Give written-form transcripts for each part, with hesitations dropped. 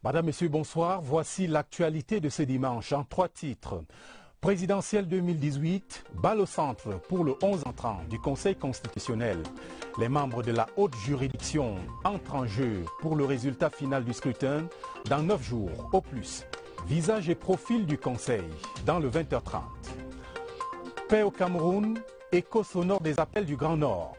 Madame, Messieurs, bonsoir. Voici l'actualité de ce dimanche en 3 titres. Présidentielle 2018, balle au centre pour le 11 entrant du Conseil constitutionnel. Les membres de la haute juridiction entrent en jeu pour le résultat final du scrutin dans 9 jours au plus. Visage et profil du Conseil dans le 20h30. Paix au Cameroun, écho sonore des appels du Grand Nord.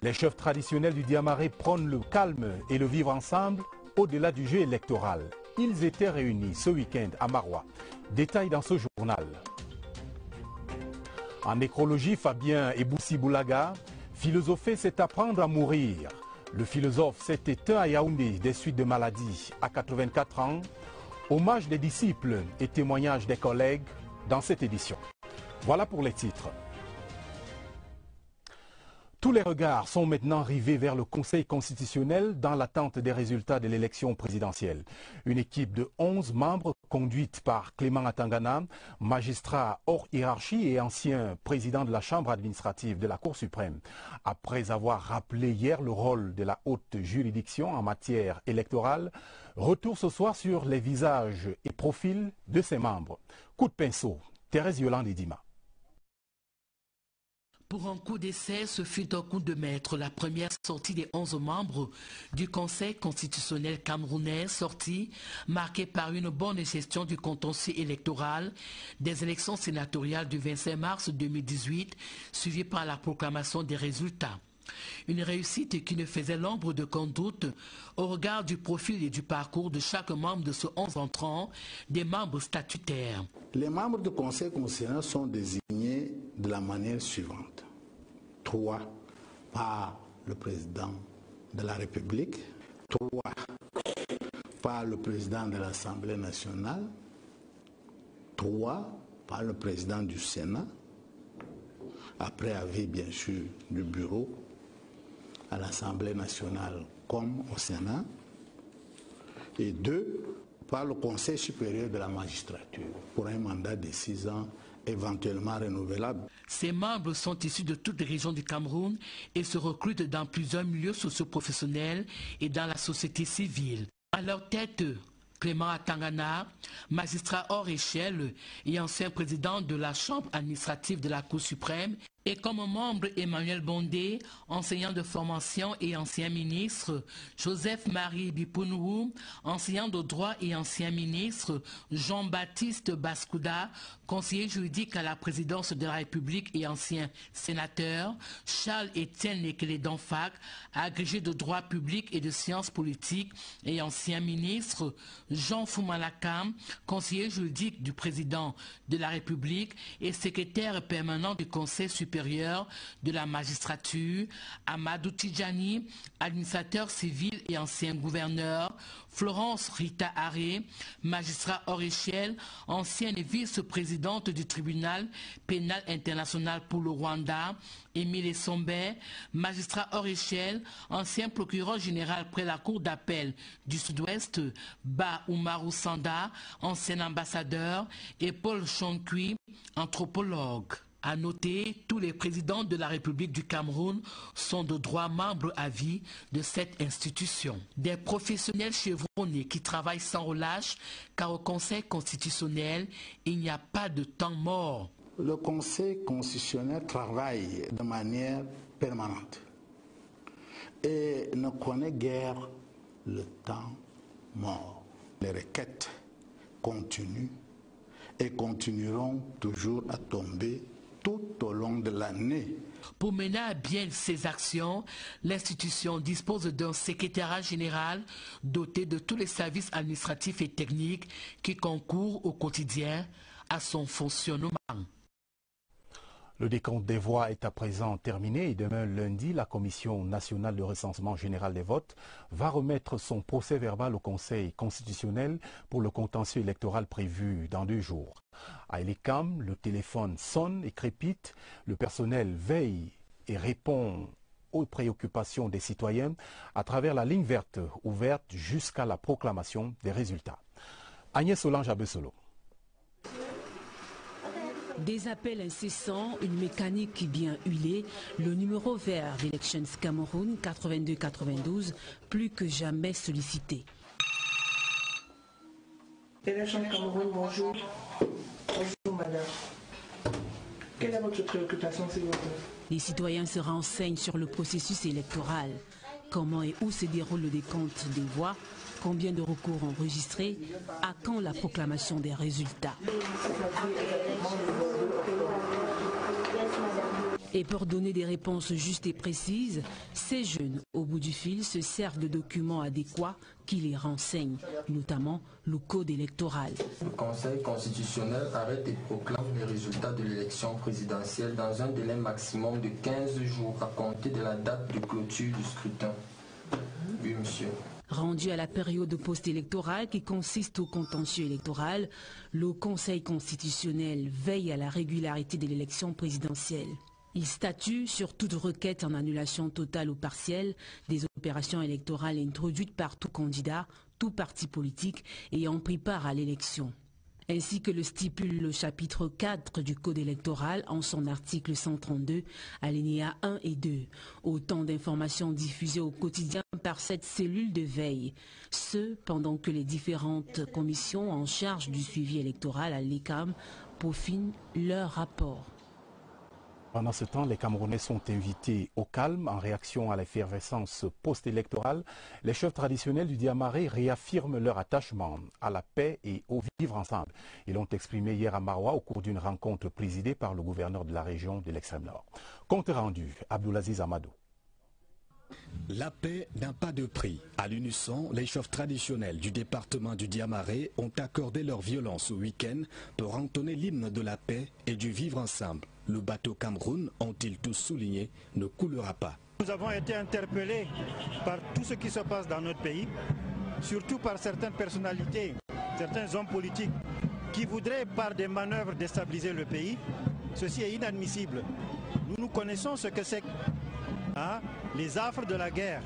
Les chefs traditionnels du Diamaré prônent le calme et le vivre ensemble au-delà du jeu électoral. Ils étaient réunis ce week-end à Maroua. Détail dans ce journal. En nécrologie, Fabien Eboussi-Boulaga, philosopher c'est apprendre à mourir. Le philosophe s'est éteint à Yaoundé des suites de maladies à 84 ans. Hommage des disciples et témoignages des collègues dans cette édition. Voilà pour les titres. Tous les regards sont maintenant rivés vers le Conseil constitutionnel dans l'attente des résultats de l'élection présidentielle. Une équipe de 11 membres conduite par Clément Atangana, magistrat hors hiérarchie et ancien président de la Chambre administrative de la Cour suprême. Après avoir rappelé hier le rôle de la haute juridiction en matière électorale, retour ce soir sur les visages et profils de ses membres. Coup de pinceau, Thérèse Yolande et Dima. Pour un coup d'essai, ce fut un coup de maître. La première sortie des 11 membres du Conseil constitutionnel camerounais, sortie marquée par une bonne gestion du contentieux électoral des élections sénatoriales du 25 mars 2018, suivie par la proclamation des résultats. Une réussite qui ne faisait l'ombre d'aucun doute au regard du profil et du parcours de chaque membre de ce 11 entrants, des membres statutaires. Les membres du Conseil constitutionnel sont désignés de la manière suivante. 3 par le président de la République, 3 par le président de l'Assemblée nationale, 3 par le président du Sénat, après avis bien sûr du bureau à l'Assemblée nationale comme au Sénat, et 2 par le Conseil supérieur de la magistrature pour un mandat de 6 ans éventuellement renouvelable. Ces membres sont issus de toutes les régions du Cameroun et se recrutent dans plusieurs milieux socio-professionnels et dans la société civile. À leur tête, Clément Atangana, magistrat hors échelle et ancien président de la Chambre administrative de la Cour suprême, et comme membre Emmanuel Bondé, enseignant de formation et ancien ministre, Joseph-Marie Bipounou, enseignant de droit et ancien ministre, Jean-Baptiste Baskouda, conseiller juridique à la présidence de la République et ancien sénateur, Charles-Étienne Nekele-Danfac, agrégé de droit public et de sciences politiques et ancien ministre, Jean Foumalakam, conseiller juridique du président de la République et secrétaire permanent du Conseil supérieur de la magistrature, Amadou Tidjani, administrateur civil et ancien gouverneur, Florence Rita Aré, magistrat hors échelle, ancienne vice-présidente du tribunal pénal international pour le Rwanda, Émile Sombe, magistrat hors échelle, ancien procureur général près la cour d'appel du Sud-Ouest, Ba Oumarou Sanda, ancien ambassadeur, et Paul Chonkui, anthropologue. À noter, tous les présidents de la République du Cameroun sont de droit membres à vie de cette institution. Des professionnels chevronnés qui travaillent sans relâche, car au Conseil constitutionnel, il n'y a pas de temps mort. Le Conseil constitutionnel travaille de manière permanente et ne connaît guère le temps mort. Les requêtes continuent et continueront toujours à tomber tout au long de l'année. Pour mener à bien ces actions, l'institution dispose d'un secrétariat général doté de tous les services administratifs et techniques qui concourent au quotidien à son fonctionnement. Le décompte des voix est à présent terminé et demain lundi, la Commission nationale de recensement général des votes va remettre son procès verbal au Conseil constitutionnel pour le contentieux électoral prévu dans 2 jours. À Elikam, le téléphone sonne et crépite, le personnel veille et répond aux préoccupations des citoyens à travers la ligne verte ouverte jusqu'à la proclamation des résultats. Agnès Solange Abessolo. Des appels incessants, une mécanique bien huilée, le numéro vert d'Elections Cameroun 82-92 plus que jamais sollicité. Élections Cameroun, bonjour. Bonjour madame. Quelle est votre préoccupation, s'il vous plaît? Les citoyens se renseignent sur le processus électoral. Comment et où se déroule le décompte des voix? Combien de recours enregistrés? À quand la proclamation des résultats? Et pour donner des réponses justes et précises, ces jeunes, au bout du fil, se servent de documents adéquats qui les renseignent, notamment le code électoral. Le Conseil constitutionnel arrête et proclame les résultats de l'élection présidentielle dans un délai maximum de 15 jours à compter de la date de clôture du scrutin. Oui, monsieur. Rendu à la période post-électorale qui consiste au contentieux électoral, le Conseil constitutionnel veille à la régularité de l'élection présidentielle. Il statue sur toute requête en annulation totale ou partielle des opérations électorales introduites par tout candidat, tout parti politique ayant pris part à l'élection. Ainsi que le stipule le chapitre 4 du Code électoral en son article 132, alinéas 1 et 2. Autant d'informations diffusées au quotidien par cette cellule de veille. Ce, pendant que les différentes commissions en charge du suivi électoral à l'ECAM peaufinent leur rapport. Pendant ce temps, les Camerounais sont invités au calme en réaction à l'effervescence post-électorale. Les chefs traditionnels du Diamaré réaffirment leur attachement à la paix et au vivre ensemble. Ils l'ont exprimé hier à Maroua au cours d'une rencontre présidée par le gouverneur de la région de l'Extrême-Nord. Compte rendu, Abdoulaziz Amadou. La paix n'a pas de prix. À l'unisson, les chefs traditionnels du département du Diamaré ont accordé leur violence au week-end pour entonner l'hymne de la paix et du vivre ensemble. Le bateau Cameroun, ont-ils tous souligné, ne coulera pas. Nous avons été interpellés par tout ce qui se passe dans notre pays, surtout par certaines personnalités, certains hommes politiques qui voudraient par des manœuvres déstabiliser le pays. Ceci est inadmissible. Nous connaissons ce que c'est. Les affres de la guerre.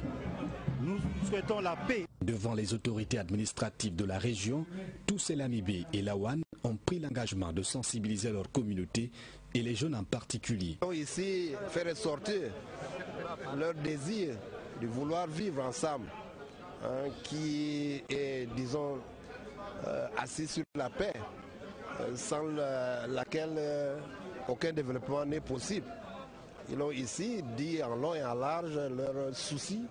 Nous souhaitons la paix. Devant les autorités administratives de la région, tous les Lamibé et Lawan ont pris l'engagement de sensibiliser leur communauté et les jeunes en particulier. Ici, faire ressortir leur désir de vouloir vivre ensemble, qui est, disons, assis sur la paix, sans laquelle aucun développement n'est possible. Ils ont ici dit en long et en large leur souci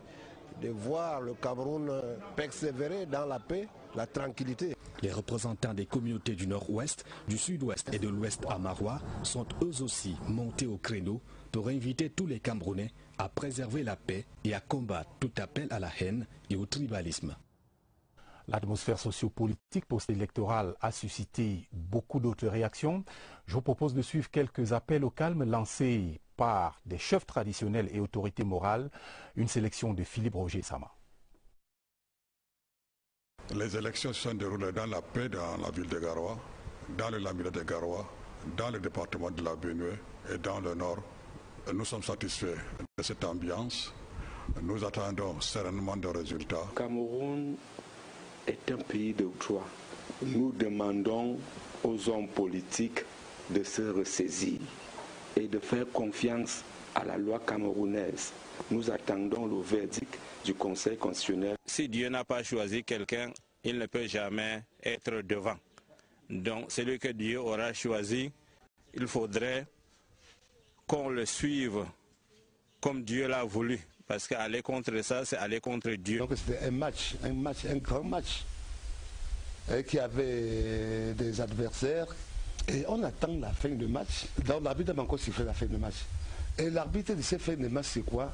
de voir le Cameroun persévérer dans la paix, la tranquillité. Les représentants des communautés du nord-ouest, du sud-ouest et de l'ouest à Maroua sont eux aussi montés au créneau pour inviter tous les Camerounais à préserver la paix et à combattre tout appel à la haine et au tribalisme. L'atmosphère sociopolitique post-électorale a suscité beaucoup d'autres réactions. Je vous propose de suivre quelques appels au calme lancés par des chefs traditionnels et autorités morales. Une sélection de Philippe Roger Sama. Les élections se sont déroulées dans la paix dans la ville de Garoua, dans le Laminé de Garoua, dans le département de la Benue et dans le nord. Nous sommes satisfaits de cette ambiance. Nous attendons sereinement des résultats. Cameroun est un pays de droit. Nous demandons aux hommes politiques de se ressaisir et de faire confiance à la loi camerounaise. Nous attendons le verdict du Conseil constitutionnel. Si Dieu n'a pas choisi quelqu'un, il ne peut jamais être devant. Donc celui que Dieu aura choisi, il faudrait qu'on le suive comme Dieu l'a voulu. Parce qu'aller contre ça, c'est aller contre Dieu. Donc c'était un grand match qui avait des adversaires. Et on attend la fin du match. Donc l'arbitre a encore sifflé la fin du match. Et l'arbitre de cette fin de match, c'est quoi?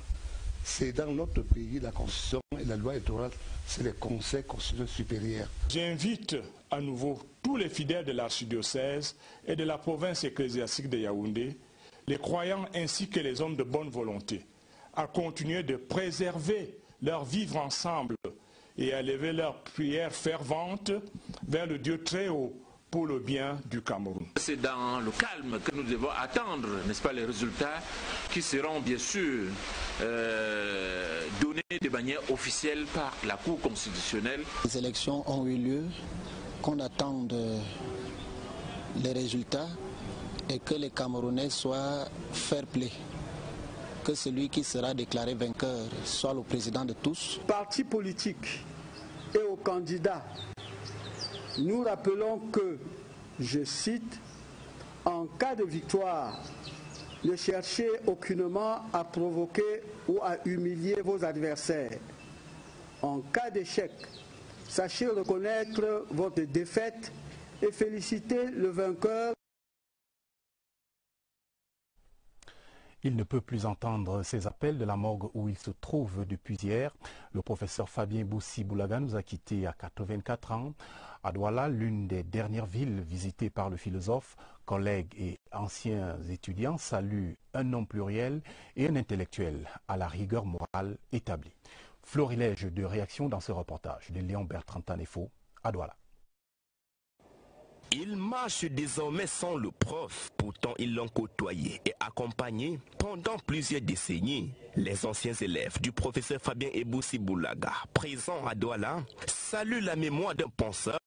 C'est dans notre pays, la Constitution et la loi électorale, c'est le Conseil constitutionnel supérieur. J'invite à nouveau tous les fidèles de l'archidiocèse et de la province ecclésiastique de Yaoundé, les croyants ainsi que les hommes de bonne volonté, à continuer de préserver leur vivre ensemble et à lever leurs prières ferventes vers le Dieu très haut pour le bien du Cameroun. C'est dans le calme que nous devons attendre, n'est-ce pas, les résultats qui seront bien sûr donnés de manière officielle par la Cour constitutionnelle. Les élections ont eu lieu, qu'on attende les résultats et que les Camerounais soient fair play. Que celui qui sera déclaré vainqueur soit le président de tous. Partis politiques et aux candidats nous rappelons que, je cite, « En cas de victoire, ne cherchez aucunement à provoquer ou à humilier vos adversaires. En cas d'échec, sachez reconnaître votre défaite et féliciter le vainqueur. » Il ne peut plus entendre ces appels de la morgue où il se trouve depuis hier. Le professeur Fabien Boussi-Boulaga nous a quittés à 84 ans. À Douala, l'une des dernières villes visitées par le philosophe, collègues et anciens étudiants saluent un homme pluriel et un intellectuel à la rigueur morale établie. Florilège de réactions dans ce reportage de Léon Bertrand Tanefo à Douala. Il marche désormais sans le prof, pourtant ils l'ont côtoyé et accompagné pendant plusieurs décennies. Les anciens élèves du professeur Fabien Boussi-Boulaga, présents à Douala, saluent la mémoire d'un penseur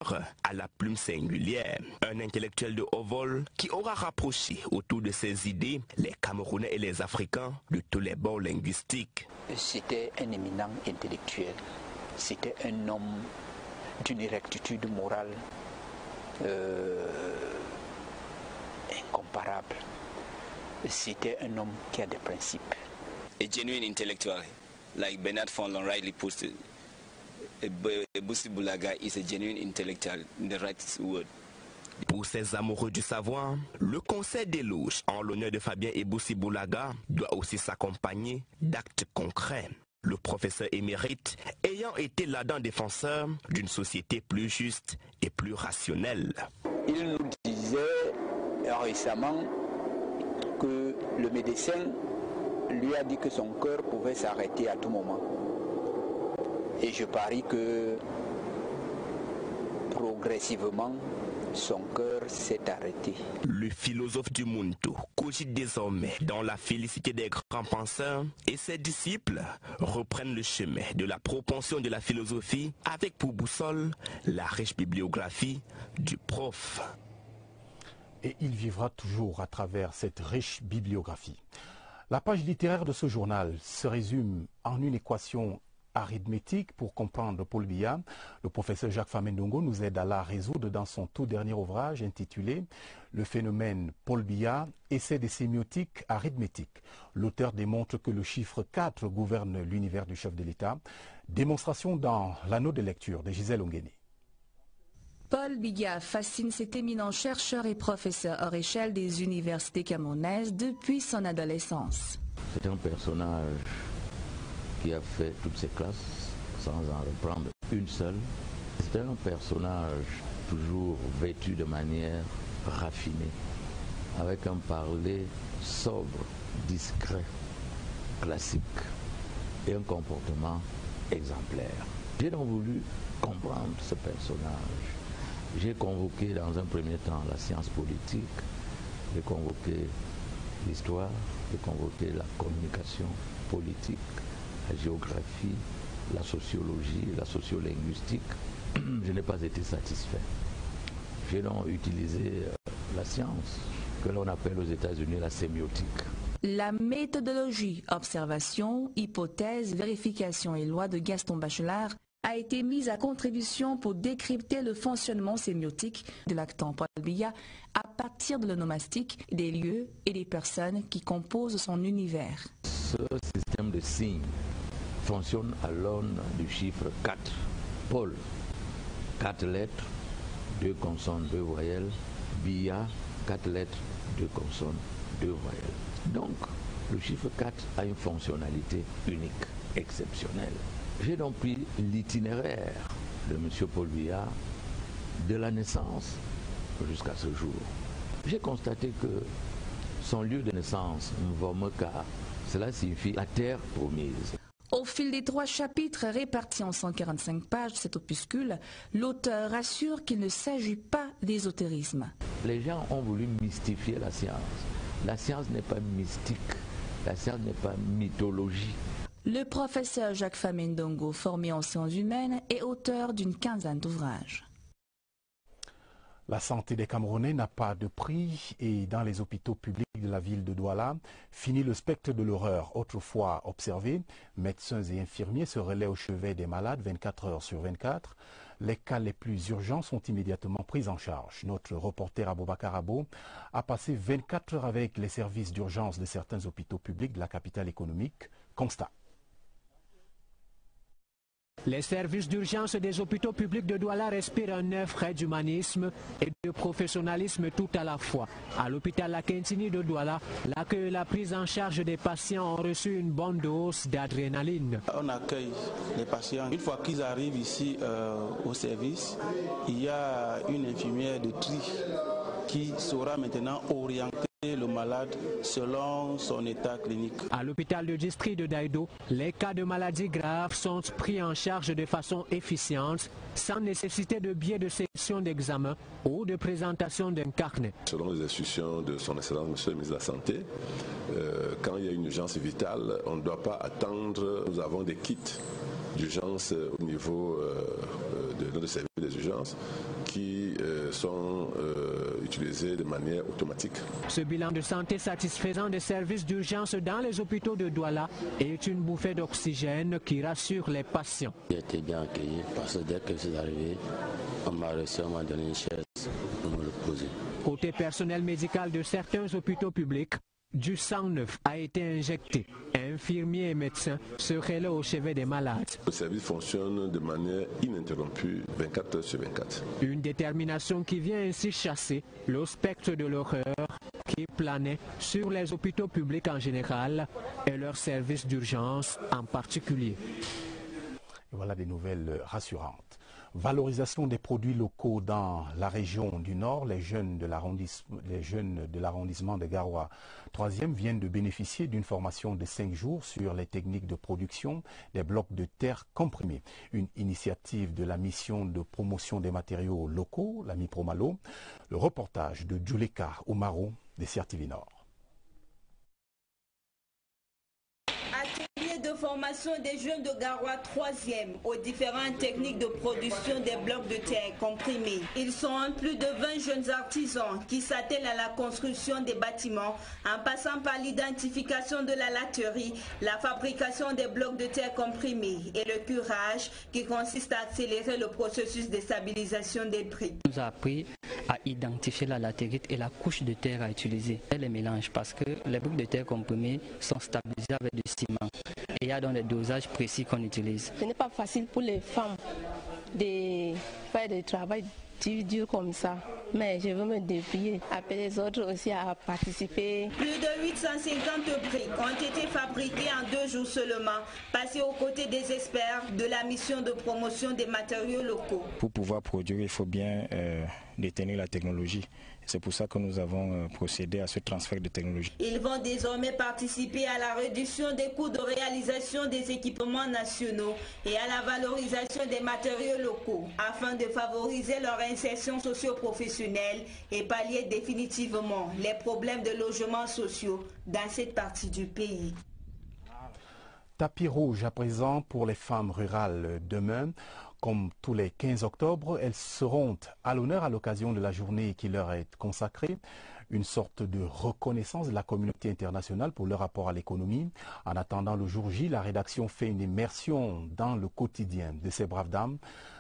à la plume singulière. Un intellectuel de haut vol qui aura rapproché autour de ses idées les Camerounais et les Africains de tous les bords linguistiques. C'était un éminent intellectuel, c'était un homme d'une rectitude morale incomparable. C'était un homme qui a des principes. A genuine intellectual, like Bernard Fonlon rightly put it, Boussi-Boulaga is a genuine intellectual, in the right word. Pour ces amoureux du savoir, le concert d'éloge en l'honneur de Fabien Boussi-Boulaga doit aussi s'accompagner d'actes concrets. Le professeur émérite ayant été l'ardent défenseur d'une société plus juste et plus rationnelle. Il nous disait récemment que le médecin lui a dit que son cœur pouvait s'arrêter à tout moment. Et je parie que progressivement, son cœur s'est arrêté. Le philosophe du Muntu cogite désormais dans la félicité des grands penseurs et ses disciples reprennent le chemin de la propension de la philosophie avec pour boussole la riche bibliographie du prof. Et il vivra toujours à travers cette riche bibliographie. La page littéraire de ce journal se résume en une équation arithmétique pour comprendre Paul Biya. Le professeur Jacques Famendongo nous aide à la résoudre dans son tout dernier ouvrage intitulé « Le phénomène Paul Biya, essai des sémiotiques arithmétiques ». L'auteur démontre que le chiffre 4 gouverne l'univers du chef de l'État. Démonstration dans l'anneau de lecture de Gisèle Ongueni. Paul Biya fascine cet éminent chercheur et professeur hors échelle des universités camerounaises depuis son adolescence. C'est un personnage qui a fait toutes ses classes sans en reprendre une seule. C'est un personnage toujours vêtu de manière raffinée, avec un parler sobre, discret, classique et un comportement exemplaire. J'ai donc voulu comprendre ce personnage. J'ai convoqué dans un premier temps la science politique, j'ai convoqué l'histoire, j'ai convoqué la communication politique, la géographie, la sociologie, la sociolinguistique. Je n'ai pas été satisfait. J'ai donc utilisé la science que l'on appelle aux États-Unis la sémiotique. La méthodologie, observation, hypothèse, vérification et loi de Gaston Bachelard a été mise à contribution pour décrypter le fonctionnement sémiotique de l'actant Paul Biya à partir de l'onomastique, des lieux et des personnes qui composent son univers. Ce système de signes fonctionne à l'aune du chiffre 4. Paul, 4 lettres, 2 consonnes, 2 voyelles. Biya, 4 lettres, 2 consonnes, 2 voyelles. Donc, le chiffre 4 a une fonctionnalité unique, exceptionnelle. J'ai donc pris l'itinéraire de M. Paul Biya de la naissance jusqu'à ce jour. J'ai constaté que son lieu de naissance, Mvomeka, cela signifie la terre promise. Au fil des 3 chapitres répartis en 145 pages de cet opuscule, l'auteur assure qu'il ne s'agit pas d'ésotérisme. Les gens ont voulu mystifier la science. La science n'est pas mystique, la science n'est pas mythologie. Le professeur Jacques Famendongo, formé en sciences humaines, est auteur d'une quinzaine d'ouvrages. La santé des Camerounais n'a pas de prix et dans les hôpitaux publics de la ville de Douala, finit le spectre de l'horreur autrefois observé. Médecins et infirmiers se relaient au chevet des malades 24 heures sur 24. Les cas les plus urgents sont immédiatement pris en charge. Notre reporter Aboubakar Abo a passé 24 heures avec les services d'urgence de certains hôpitaux publics de la capitale économique. Constat. Les services d'urgence des hôpitaux publics de Douala respirent un air frais d'humanisme et de professionnalisme tout à la fois. À l'hôpital La Quintini de Douala, l'accueil et la prise en charge des patients ont reçu une bonne dose d'adrénaline. On accueille les patients. Une fois qu'ils arrivent ici au service, il y a une infirmière de tri qui saura maintenant orienter le malade selon son état clinique. À l'hôpital de district de Daïdo, les cas de maladies graves sont pris en charge de façon efficiente, sans nécessité de biais de session d'examen ou de présentation d'un carnet. Selon les instructions de son Excellence, Monsieur le ministre de la Santé, quand il y a une urgence vitale, on ne doit pas attendre. Nous avons des kits d'urgence au niveau de notre service des urgences qui sont utilisés de manière automatique. Ce bilan de santé satisfaisant des services d'urgence dans les hôpitaux de Douala est une bouffée d'oxygène qui rassure les patients. J'ai été bien accueilli parce que dès que je suis arrivé, on m'a reçu, on m'a donné une chaise pour me le poser. Côté personnel médical de certains hôpitaux publics, du sang neuf a été injecté. Infirmiers et médecins seraient là au chevet des malades. Le service fonctionne de manière ininterrompue 24 heures sur 24. Une détermination qui vient ainsi chasser le spectre de l'horreur qui planait sur les hôpitaux publics en général et leurs services d'urgence en particulier. Et voilà des nouvelles rassurantes. Valorisation des produits locaux dans la région du Nord. Les jeunes de l'arrondissement de Garoua 3e viennent de bénéficier d'une formation de 5 jours sur les techniques de production des blocs de terre comprimés. Une initiative de la mission de promotion des matériaux locaux, la MIPROMALO. Le reportage de Djouleka Omaro des CRTV Nord. De formation des jeunes de Garoua 3e aux différentes techniques de production des blocs de terre comprimés. Ils sont plus de 20 jeunes artisans qui s'attellent à la construction des bâtiments en passant par l'identification de la laterie, la fabrication des blocs de terre comprimés et le curage qui consiste à accélérer le processus de stabilisation des briques. On nous a appris à identifier la latérite et la couche de terre à utiliser. Et les mélanges parce que les blocs de terre comprimés sont stabilisés avec du ciment. Et il y a donc des dosages précis qu'on utilise. Ce n'est pas facile pour les femmes de faire du travail dur comme ça. Mais je veux me défier, appeler les autres aussi à participer. Plus de 850 briques ont été fabriquées en 2 jours seulement, passées aux côtés des experts de la mission de promotion des matériaux locaux. Pour pouvoir produire, il faut bien détenir la technologie. C'est pour ça que nous avons procédé à ce transfert de technologie. Ils vont désormais participer à la réduction des coûts de réalisation des équipements nationaux et à la valorisation des matériaux locaux afin de favoriser leur insertion socio-professionnelle et pallier définitivement les problèmes de logements sociaux dans cette partie du pays. Tapis rouge à présent pour les femmes rurales demain. Comme tous les 15 octobre, elles seront à l'honneur à l'occasion de la journée qui leur est consacrée. Une sorte de reconnaissance de la communauté internationale pour leur rapport à l'économie. En attendant le jour J, la rédaction fait une immersion dans le quotidien de ces braves dames.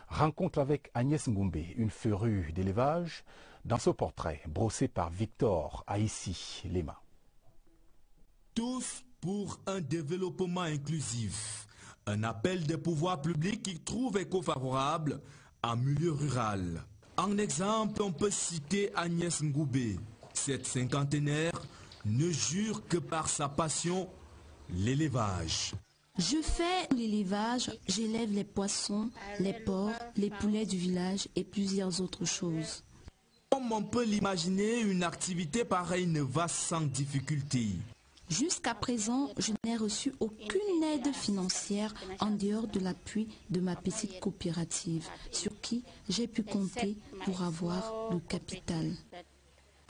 Rencontre avec Agnès Ngoumbé, une férue d'élevage, dans ce portrait brossé par Victor Aïssi Lema. Tous pour un développement inclusif. Un appel des pouvoirs publics qui trouve écho favorable en milieu rural. En exemple, on peut citer Agnès Ngoubé. Cette cinquantenaire ne jure que par sa passion, l'élevage. Je fais l'élevage, j'élève les poissons, les porcs, les poulets du village et plusieurs autres choses. Comme on peut l'imaginer, une activité pareille ne va sans difficulté. Jusqu'à présent, je n'ai reçu aucune aide financière en dehors de l'appui de ma petite coopérative, sur qui j'ai pu compter pour avoir le capital.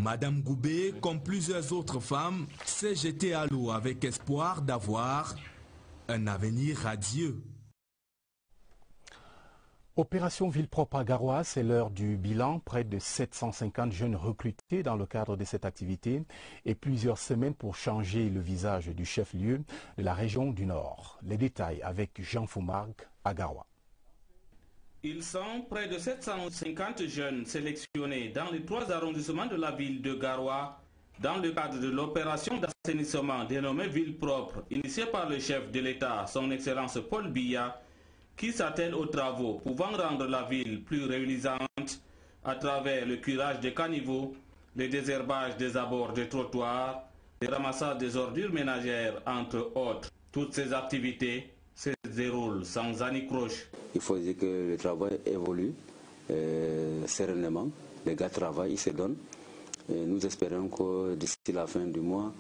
Madame Goubé, comme plusieurs autres femmes, s'est jetée à l'eau avec espoir d'avoir un avenir radieux. Opération Ville propre à Garoua, c'est l'heure du bilan. Près de 750 jeunes recrutés dans le cadre de cette activité et plusieurs semaines pour changer le visage du chef-lieu de la région du Nord. Les détails avec Jean Foumargue à Garoua. Ils sont près de 750 jeunes sélectionnés dans les 3 arrondissements de la ville de Garoua dans le cadre de l'opération d'assainissement dénommée Ville propre, initiée par le chef de l'État, son Excellence Paul Biya, qui s'attelle aux travaux pouvant rendre la ville plus réalisante à travers le curage des caniveaux, le désherbage des abords des trottoirs, le ramassage des ordures ménagères, entre autres. Toutes ces activités se déroulent sans anicroche. Il faut dire que le travail évolue sereinement. Les gars travaillent, ils se donnent. Et nous espérons que d'ici la fin du mois,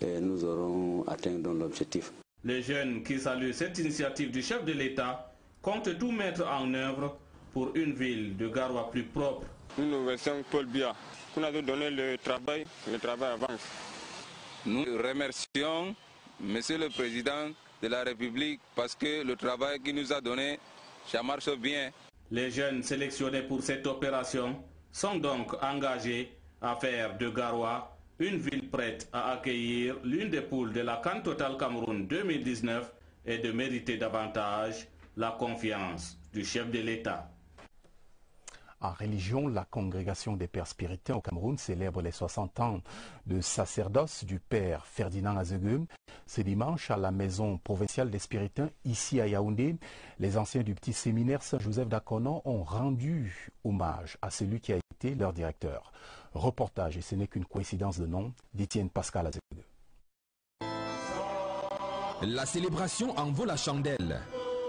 nous aurons atteint l'objectif. Les jeunes qui saluent cette initiative du chef de l'État comptent tout mettre en œuvre pour une ville de Garoua plus propre. Nous remercions Paul Biya qui nous a donné le travail avance. Nous remercions Monsieur le Président de la République parce que le travail qu'il nous a donné, ça marche bien. Les jeunes sélectionnés pour cette opération sont donc engagés à faire de Garoua une ville prête à accueillir l'une des poules de la CAN Total Cameroun 2019 et de mériter davantage la confiance du chef de l'État. En religion, la congrégation des pères spiritains au Cameroun célèbre les 60 ans de sacerdoce du père Ferdinand Azegueux. Ce dimanche, à la maison provinciale des spiritains, ici à Yaoundé, les anciens du petit séminaire Saint-Joseph d'Akonon ont rendu hommage à celui qui a été leur directeur. Reportage, et ce n'est qu'une coïncidence de nom, d'Étienne Pascal Azegueux. La célébration en vaut la chandelle.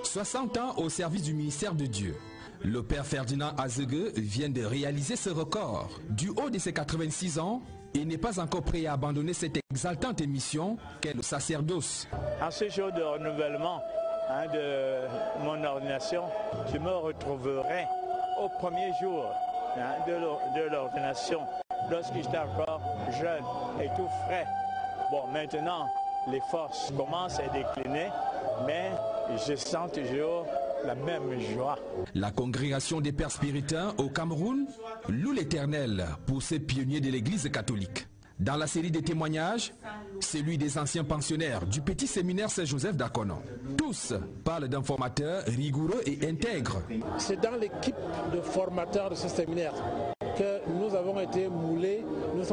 60 ans au service du ministère de Dieu. Le père Ferdinand Azegueux vient de réaliser ce record. Du haut de ses 86 ans, il n'est pas encore prêt à abandonner cette exaltante émission qu'est le sacerdoce. En ce jour de renouvellement de mon ordination, je me retrouverai au premier jour de l'ordination, lorsque j'étais encore jeune et tout frais. Bon, maintenant, les forces commencent à décliner, mais je sens toujours la même joie. La congrégation des pères spiritains au Cameroun loue l'Éternel pour ces pionniers de l'Église catholique. Dans la série des témoignages, celui des anciens pensionnaires du petit séminaire Saint-Joseph d'Akonon. Tous parlent d'un formateur rigoureux et intègre. C'est dans l'équipe de formateurs de ce séminaire que nous avons été moulés, nous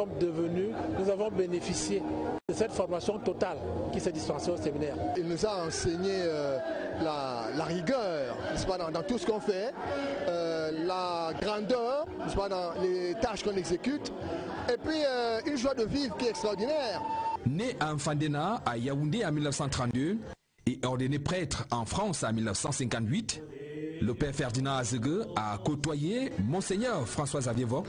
avons bénéficié de cette formation totale qui s'est dispensée au séminaire. Il nous a enseigné la rigueur, n'est-ce pas, dans tout ce qu'on fait, la grandeur, n'est-ce pas, dans les tâches qu'on exécute, et puis une joie de vivre qui est extraordinaire. Né à Mfandena, à Yaoundé en 1932 et ordonné prêtre en France en 1958, le père Ferdinand Azegueux a côtoyé Monseigneur François-Xavier Vogt,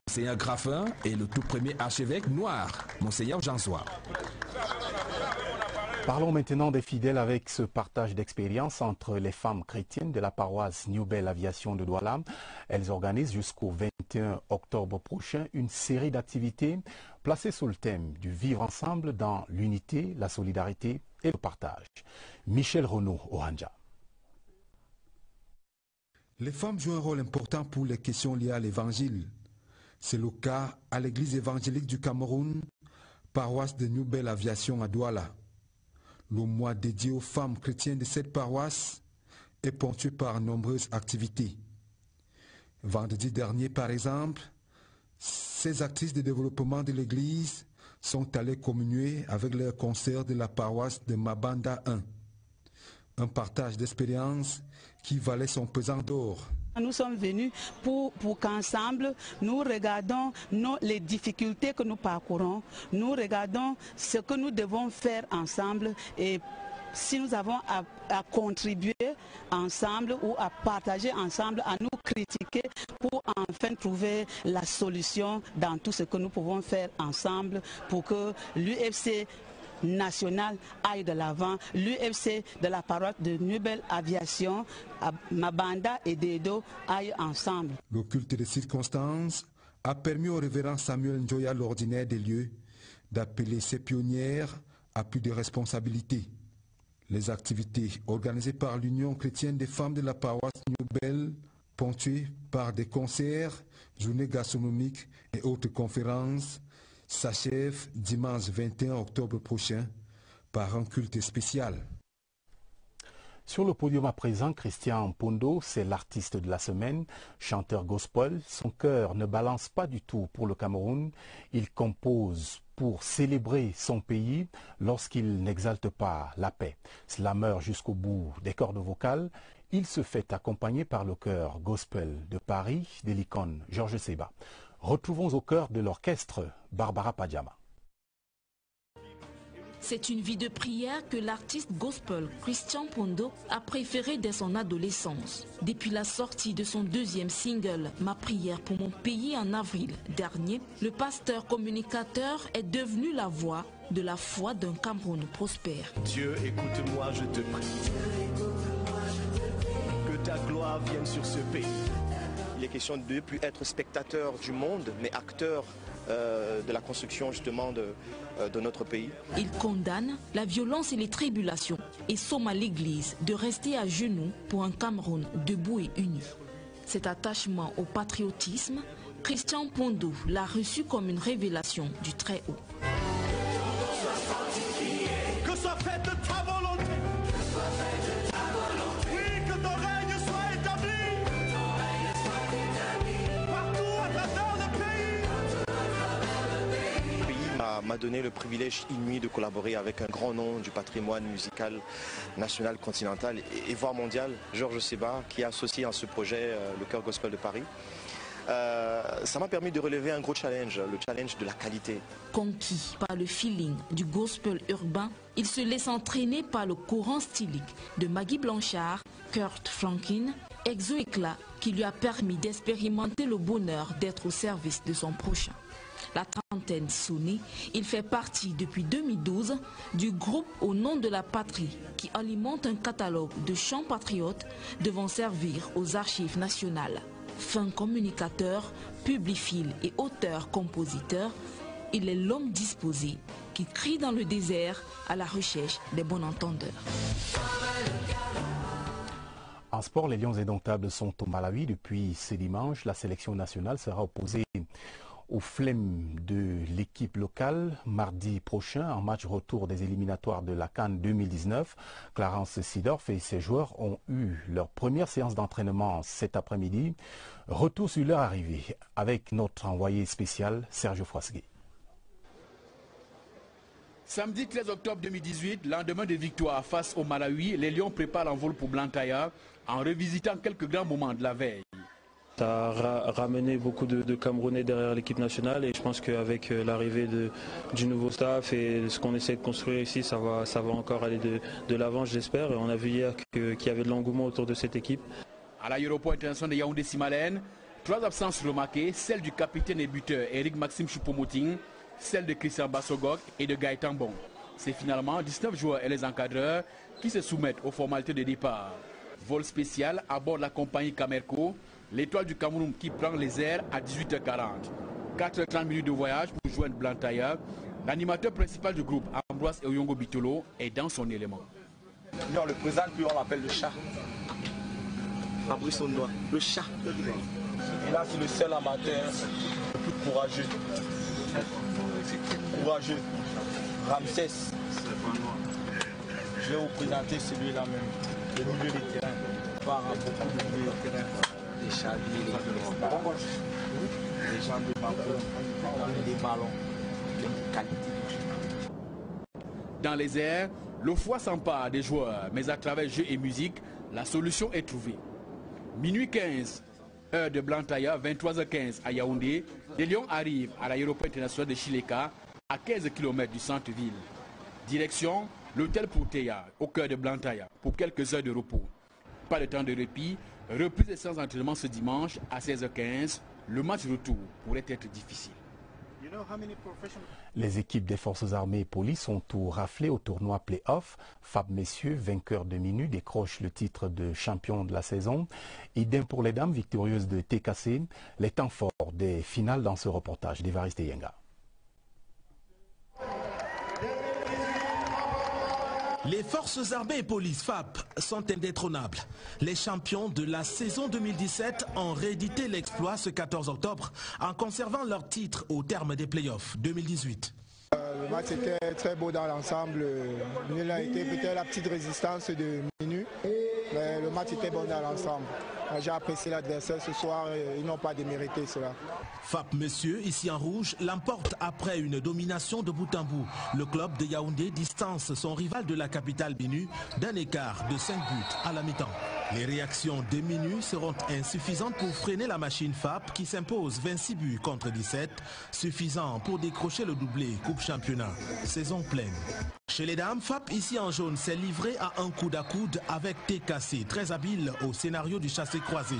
Monseigneur Graffin et le tout premier archevêque noir, Monseigneur Jean Zoua. Parlons maintenant des fidèles avec ce partage d'expérience entre les femmes chrétiennes de la paroisse New Bell Aviation de Douala. Elles organisent jusqu'au 21 octobre prochain une série d'activités placées sous le thème du vivre ensemble dans l'unité, la solidarité et le partage. Michel Renaud, Ohanja. Les femmes jouent un rôle important pour les questions liées à l'évangile. C'est le cas à l'église évangélique du Cameroun, paroisse de New Bell Aviation à Douala. Le mois dédié aux femmes chrétiennes de cette paroisse est ponctué par nombreuses activités. Vendredi dernier, par exemple, ces actrices de développement de l'église sont allées communier avec leurs concerts de la paroisse de Mabanda 1. Un partage d'expérience qui valait son pesant d'or. Nous sommes venus pour qu'ensemble, nous regardons les difficultés que nous parcourons, nous regardons ce que nous devons faire ensemble et si nous avons à contribuer ensemble ou à partager ensemble, à nous critiquer pour enfin trouver la solution dans tout ce que nous pouvons faire ensemble pour que l'UFC national aille de l'avant, l'UFC de la paroisse de New Bell Aviation, Mabanda et Dedo aillent ensemble. Le culte de circonstances a permis au révérend Samuel Njoya, l'ordinaire des lieux, d'appeler ses pionnières à plus de responsabilités. Les activités organisées par l'Union chrétienne des femmes de la paroisse New Bell, ponctuées par des concerts, journées gastronomiques et autres conférences, s'achève dimanche 21 octobre prochain par un culte spécial. Sur le podium à présent, Christian Pondo, c'est l'artiste de la semaine, chanteur gospel. Son cœur ne balance pas du tout pour le Cameroun. Il compose pour célébrer son pays lorsqu'il n'exalte pas la paix. Slammer jusqu'au bout des cordes vocales, il se fait accompagner par le chœur gospel de Paris de l'icône Georges Seba. Retrouvons au cœur de l'orchestre Barbara Padjama. C'est une vie de prière que l'artiste gospel Christian Pondo a préférée dès son adolescence. Depuis la sortie de son deuxième single, Ma prière pour mon pays en avril dernier, le pasteur communicateur est devenu la voix de la foi d'un Cameroun prospère. Dieu, écoute-moi, je te prie. Que ta gloire vienne sur ce pays. Il est question de ne plus être spectateur du monde, mais acteur de la construction justement de notre pays. Il condamne la violence et les tribulations et somme à l'Église de rester à genoux pour un Cameroun debout et uni. Cet attachement au patriotisme, Christian Pondo l'a reçu comme une révélation du Très-Haut. Que soit faite ta volonté. Oui, que ton règne soit établi. Partout à travers le pays. Le pays m'a donné le privilège inouï de collaborer avec un grand nom du patrimoine musical national, continental et voire mondial, Georges Seba, qui est associé à ce projet, le Chœur Gospel de Paris. Ça m'a permis de relever un gros challenge, le challenge de la qualité. Conquis par le feeling du gospel urbain, il se laisse entraîner par le courant stylique de Maggie Blanchard, Kurt Franklin, Exo Éclat, qui lui a permis d'expérimenter le bonheur d'être au service de son prochain. La trentaine sonnée, il fait partie depuis 2012 du groupe Au nom de la patrie qui alimente un catalogue de chants patriotes devant servir aux archives nationales. Fin communicateur, publiphile et auteur-compositeur, il est l'homme disposé qui crie dans le désert à la recherche des bons entendeurs. En sport, les Lions indomptables sont au Malawi depuis ce dimanche. La sélection nationale sera opposée aux flemmes de l'équipe locale mardi prochain en match retour des éliminatoires de la CAN 2019. Clarence Seedorf et ses joueurs ont eu leur première séance d'entraînement cet après-midi. Retour sur leur arrivée avec notre envoyé spécial Serge Froisguet. Samedi 13 octobre 2018, lendemain de victoire face au Malawi, les Lions préparent l'envol pour Blantyre en revisitant quelques grands moments de la veille. Ça a ramené beaucoup de Camerounais derrière l'équipe nationale et je pense qu'avec l'arrivée du nouveau staff et ce qu'on essaie de construire ici, ça va encore aller de l'avant, j'espère. Et on a vu hier qu'il y avait de l'engouement autour de cette équipe. À l'aéroport international de Yaoundé-Simalène, 3 absences remarquées, celle du capitaine et buteur Eric Maxime Choupo-Moting, celle de Christian Bassogog et de Gaëtan Bon. C'est finalement 19 joueurs et les encadreurs qui se soumettent aux formalités de départ. Vol spécial à bord de la compagnie Camerco, l'étoile du Cameroun qui prend les airs à 18h40. 4h30 minutes de voyage pour joindre Blantyre. L'animateur principal du groupe, Ambroise Oyongo Bitolo, est dans son élément. Non, le président, on l'appelle le chat. Fabrice Ondoa, le chat. Et là, c'est le seul amateur le plus courageux. Courageux. Ramsès. Je vais vous présenter celui-là même. Le milieu de terrain. On va avoir beaucoup de milieu de terrain. Des chats, des gens de ballon, des ballons, de qualité. Dans les airs, le foie s'empare des joueurs, mais à travers jeu et musique, la solution est trouvée. Minuit 15, heure de Blantyre, 23h15 à Yaoundé, les Lions arrivent à l'aéroport international de Chileka, à 15 km du centre-ville. Direction l'hôtel Protea, au cœur de Blantyre, pour quelques heures de repos. Pas de temps de répit, reprise des séances d'entraînement ce dimanche à 16h15. Le match retour pourrait être difficile. Les équipes des forces armées et police ont tout raflé au tournoi Play-Off. Fab Messieurs, vainqueur de Minu, décroche le titre de champion de la saison. Idem pour les dames victorieuses de TKC. Les temps forts des finales dans ce reportage d'Evariste Yenga. Les forces armées et police FAP sont indétrônables. Les champions de la saison 2017 ont réédité l'exploit ce 14 octobre en conservant leur titre au terme des playoffs 2018. Le match était très beau dans l'ensemble. Nul a été peut-être la petite résistance de Minu. le match était bon dans l'ensemble. J'ai apprécié l'adversaire ce soir, ils n'ont pas démérité cela. FAP Messieurs, ici en rouge, l'emporte après une domination de bout en bout. Le club de Yaoundé distance son rival de la capitale Bénu d'un écart de 5 buts à la mi-temps. Les réactions des Bénu seront insuffisantes pour freiner la machine FAP qui s'impose 26 buts contre 17, suffisant pour décrocher le doublé Coupe Championnat, saison pleine. Chez les dames, FAP ici en jaune s'est livré à un coude à coude avec TKC, très habile au scénario du chassé-croisé.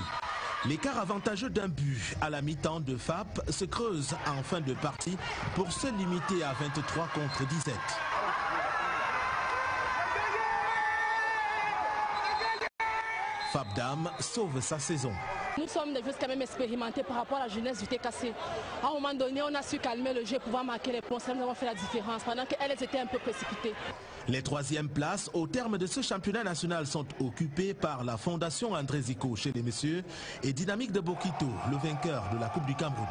L'écart avantageux d'un but à la mi-temps de FAP se creuse en fin de partie pour se limiter à 23 contre 17. FAP Dame sauve sa saison. Nous sommes des joueurs quand même expérimentés par rapport à la jeunesse du TKC. À un moment donné, on a su calmer le jeu, pouvoir marquer les points. Ça nous a fait la différence pendant qu'elles étaient un peu précipitées. Les troisièmes places au terme de ce championnat national sont occupées par la Fondation André Zico chez les messieurs et Dynamique de Bokito, le vainqueur de la Coupe du Cameroun.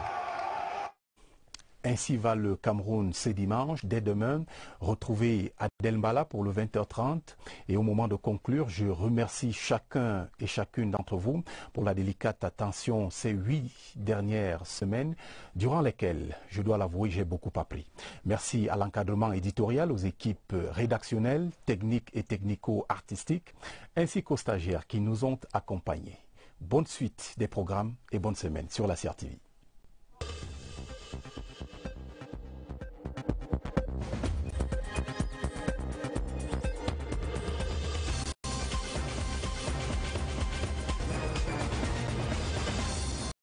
Ainsi va le Cameroun ce dimanche. Dès demain, retrouvez Adel Mbala pour le 20h30. Et au moment de conclure, je remercie chacun et chacune d'entre vous pour la délicate attention ces 8 dernières semaines, durant lesquelles, je dois l'avouer, j'ai beaucoup appris. Merci à l'encadrement éditorial, aux équipes rédactionnelles, techniques et technico-artistiques, ainsi qu'aux stagiaires qui nous ont accompagnés. Bonne suite des programmes et bonne semaine sur la CRTV.